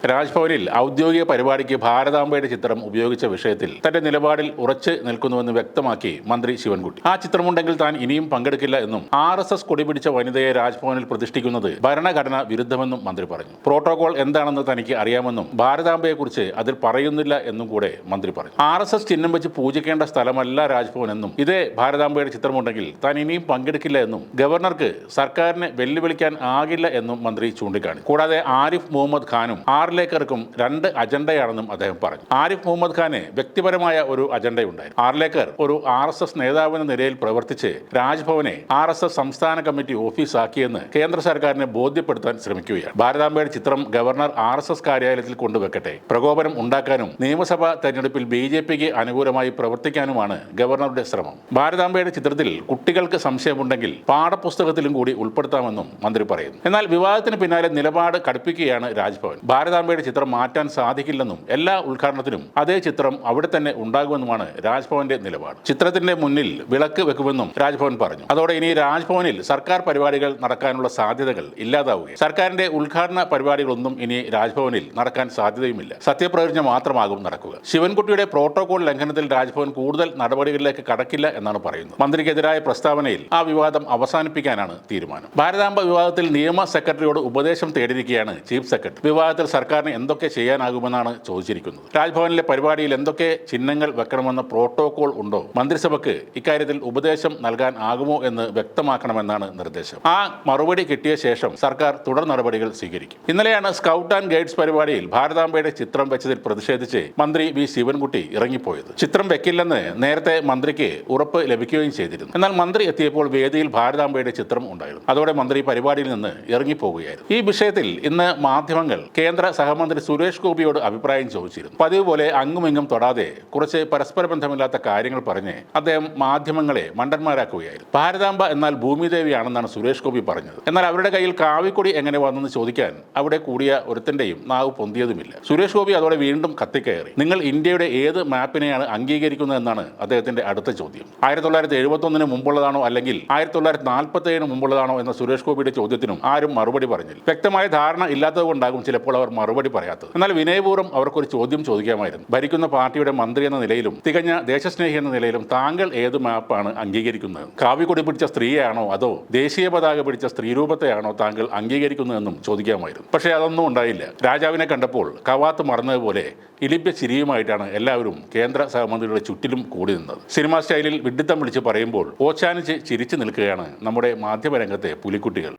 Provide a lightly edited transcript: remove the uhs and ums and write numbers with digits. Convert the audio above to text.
രാജ്ഭവനിൽ ഔദ്യോഗിക പരിപാടിക്ക് ഭാരതാംബയുടെ ചിത്രം ഉപയോഗിച്ച വിഷയത്തിൽ തന്റെ നിലപാടിൽ ഉറച്ചു നിൽക്കുന്നുവെന്ന് വ്യക്തമാക്കി മന്ത്രി ശിവൻകുട്ടി. ആ ചിത്രമുണ്ടെങ്കിൽ താൻ ഇനിയും പങ്കെടുക്കില്ല എന്നും RSS കൊടി പിടിച്ച വനിതയെ രാജ്ഭവനിൽ പ്രതിഷ്ഠിക്കുന്നത് ഭരണഘടനാ വിരുദ്ധമെന്നും മന്ത്രി പറഞ്ഞു. പ്രോട്ടോകോൾ എന്താണെന്ന് തനിക്ക് അറിയാമെന്നും ഭാരതാംബയെക്കുറിച്ച് അതിൽ പറയുന്നില്ല എന്നും കൂടെ മന്ത്രി പറഞ്ഞു. RSS ചിഹ്നം വെച്ച് പൂജിക്കേണ്ട സ്ഥലമല്ല രാജ്ഭവൻ എന്നും ഇതേ ഭാരതാംബയുടെ ചിത്രമുണ്ടെങ്കിൽ താൻ ഇനിയും പങ്കെടുക്കില്ല എന്നും ഗവർണർക്ക് സർക്കാരിനെ വെല്ലുവിളിക്കാൻ ആകില്ല എന്നും മന്ത്രി ചൂണ്ടിക്കാണി. കൂടാതെ ആരിഫ് മുഹമ്മദ് ഖാനും ആർലേക്കർക്കും രണ്ട് അജണ്ടയാണെന്നും അദ്ദേഹം പറഞ്ഞു. ആരിഫ് മുഹമ്മദ് ഖാന് വ്യക്തിപരമായ ഒരു അജണ്ടയുണ്ടായിരുന്നു. ആർലേക്കർ ഒരു RSS നേതാവെന്ന നിലയിൽ പ്രവർത്തിച്ച് രാജ്ഭവനെ RSS സംസ്ഥാന കമ്മിറ്റി ഓഫീസാക്കിയെന്ന് കേന്ദ്ര സർക്കാരിനെ ബോധ്യപ്പെടുത്താൻ ശ്രമിക്കുകയാണ്. ഭാരതാംബയുടെ ചിത്രം ഗവർണർ RSS കാര്യാലയത്തിൽ കൊണ്ടുവെക്കട്ടെ, പ്രകോപനം ഉണ്ടാക്കാനും നിയമസഭാ തെരഞ്ഞെടുപ്പിൽ BJPക്ക് അനുകൂലമായി പ്രവർത്തിക്കാനുമാണ് ഗവർണറുടെ ശ്രമം. ഭാരതാംബയുടെ ചിത്രത്തിൽ കുട്ടികൾക്ക് സംശയമുണ്ടെങ്കിൽ പാഠപുസ്തകത്തിലും കൂടി ഉൾപ്പെടുത്താമെന്നും മന്ത്രി പറയുന്നു. എന്നാൽ വിവാദത്തിന് പിന്നാലെ നിലപാട് കടുപ്പിക്കുകയാണ് രാജ്ഭവൻ. ഭാരതാംബയുടെ ചിത്രം മാറ്റാൻ സാധിക്കില്ലെന്നും എല്ലാ ഉദ്ഘാടനത്തിനും അതേ ചിത്രം അവിടെ തന്നെ ഉണ്ടാകുമെന്നുമാണ് രാജ്ഭവന്റെ നിലപാട്. ചിത്രത്തിന്റെ മുന്നിൽ വിളക്ക് വെക്കുമെന്നും രാജ്ഭവൻ പറഞ്ഞു. അതോടെ ഇനി രാജ്ഭവനിൽ സർക്കാർ പരിപാടികൾ നടക്കാനുള്ള സാധ്യതകൾ ഇല്ലാതാവുകയാണ്. സർക്കാരിന്റെ ഉദ്ഘാടന പരിപാടികളൊന്നും ഇനി രാജ്ഭവനിൽ നടക്കാൻ സാധ്യതയുമില്ല. സത്യപ്രതിജ്ഞ മാത്രമാകും നടക്കുക. ശിവൻകുട്ടിയുടെ പ്രോട്ടോകോൾ ലംഘനത്തിൽ രാജ്ഭവൻ കൂടുതൽ നടപടികളിലേക്ക് കടക്കില്ല എന്നാണ് പറയുന്നത്. മന്ത്രിക്കെതിരായ പ്രസ്താവനയിൽ ആ വിവാദം അവസാനിപ്പിക്കാനാണ് തീരുമാനം. ഭാരതാംബ വിവാദത്തിൽ നിയമ സെക്രട്ടറിയോട് ഉപദേശം തേടിയിരിക്കുകയാണ് ചീഫ് സെക്രട്ടറി. വിവാദത്തിൽ സർക്കാരിന് എന്തൊക്കെ ചെയ്യാനാകുമെന്നാണ് ചോദിച്ചിരിക്കുന്നത്. രാജ്ഭവനിലെ പരിപാടിയിൽ എന്തൊക്കെ ചിഹ്നങ്ങൾ വെക്കണമെന്ന പ്രോട്ടോകോൾ ഉണ്ടോ? മന്ത്രിസഭയ്ക്ക് ഇക്കാര്യത്തിൽ ഉപദേശം നൽകാൻ ആകുമോ എന്ന് വ്യക്തമാക്കണമെന്നാണ് നിർദ്ദേശം. ആ മറുപടി കിട്ടിയ ശേഷം സർക്കാർ തുടർ നടപടികൾ സ്വീകരിക്കും. ഇന്നലെയാണ് സ്കൗട്ട് ആൻഡ് ഗൈഡ്സ് പരിപാടിയിൽ ഭാരതാംബയുടെ ചിത്രം വെച്ചതിൽ പ്രതിഷേധിച്ച് മന്ത്രി വി ശിവൻകുട്ടി ഇറങ്ങിപ്പോയത്. ചിത്രം വെക്കില്ലെന്ന് നേരത്തെ മന്ത്രിക്ക് ഉറപ്പ് ലഭിക്കുകയും ചെയ്തിരുന്നു. എന്നാൽ മന്ത്രി എത്തിയപ്പോൾ വേദിയിൽ ഭാരതാംബയുടെ ചിത്രം ഉണ്ടായിരുന്നു. അതോടെ മന്ത്രി പരിപാടിയിൽ നിന്ന് ഇറങ്ങിപ്പോകുകയായിരുന്നു. ഈ വിഷയത്തിൽ ഇന്ന് മാധ്യമങ്ങൾ കേന്ദ്ര സഹമന്ത്രി സുരേഷ് ഗോപിയോട് അഭിപ്രായം ചോദിച്ചിരുന്നു. പതിവ് പോലെ അങ്ങുമിങ്ങും തൊടാതെ കുറച്ച് പരസ്പര ബന്ധമില്ലാത്ത കാര്യങ്ങൾ പറഞ്ഞ് അദ്ദേഹം മാധ്യമങ്ങളെ മണ്ടന്മാരാക്കുകയായിരുന്നു. ഭാരതാംബ എന്നാൽ ഭൂമിദേവിയാണെന്നാണ് സുരേഷ് ഗോപി പറഞ്ഞത്. എന്നാൽ അവരുടെ കയ്യിൽ കാവിക്കൊടി എങ്ങനെ വന്നെന്ന് ചോദിക്കാൻ അവിടെ കൂടിയ ഒരുത്തന്റെയും നാവ് പൊന്തിയതുമില്ല. സുരേഷ് ഗോപി അതോടെ വീണ്ടും കത്തിക്കയറി. നിങ്ങൾ ഇന്ത്യയുടെ ഏത് മാപ്പിനെയാണ് അംഗീകരിക്കുന്നതെന്നാണ് അദ്ദേഹത്തിന്റെ അടുത്ത ചോദ്യം. 1971 മുമ്പുള്ളതാണോ അല്ലെങ്കിൽ 1947 മുമ്പുള്ളതാണോ എന്ന സുരേഷ് ഗോപിയുടെ ചോദ്യത്തിനും ആരും മറുപടി പറഞ്ഞില്ല. വ്യക്തമായ ധാരണ ഇല്ലാത്തതുകൊണ്ടാകും ചിലപ്പോൾ അവർ മറുപടി പറയാത്തത്. എന്നാൽ വിനയപൂർവ്വം അവർക്കൊരു ചോദ്യം ചോദിക്കാമായിരുന്നു. ഭരിക്കുന്ന പാർട്ടിയുടെ മന്ത്രി എന്ന നിലയിലും തികഞ്ഞ ദേശസ്നേഹി എന്ന നിലയിലും താങ്കൾ ഏത് മാപ്പാണ് അംഗീകരിക്കുന്നത്? കാവിക്കൊടി പിടിച്ച സ്ത്രീയാണോ അതോ ദേശീയ പതാക പിടിച്ച സ്ത്രീരൂപത്തെയാണോ താങ്കൾ അംഗീകരിക്കുന്നതെന്നും ചോദിക്കാമായിരുന്നു. പക്ഷേ അതൊന്നും ഉണ്ടായില്ല. രാജാവിനെ കണ്ടപ്പോൾ കവാത്ത് മറന്നതുപോലെ ഇലിപ്യ ചിരിയുമായിട്ടാണ് എല്ലാവരും കേന്ദ്ര സഹമന്ത്രിയുടെ ചുറ്റിലും കൂടി നിന്നത്. സിനിമാ സ്റ്റൈലിൽ വിഡ്ഢിത്തം വിളിച്ച് പറയുമ്പോൾ ഓച്ചാനിച്ച് ചിരിച്ചു നിൽക്കുകയാണ് നമ്മുടെ മാധ്യമരംഗത്തെ പുലിക്കുട്ടികൾ.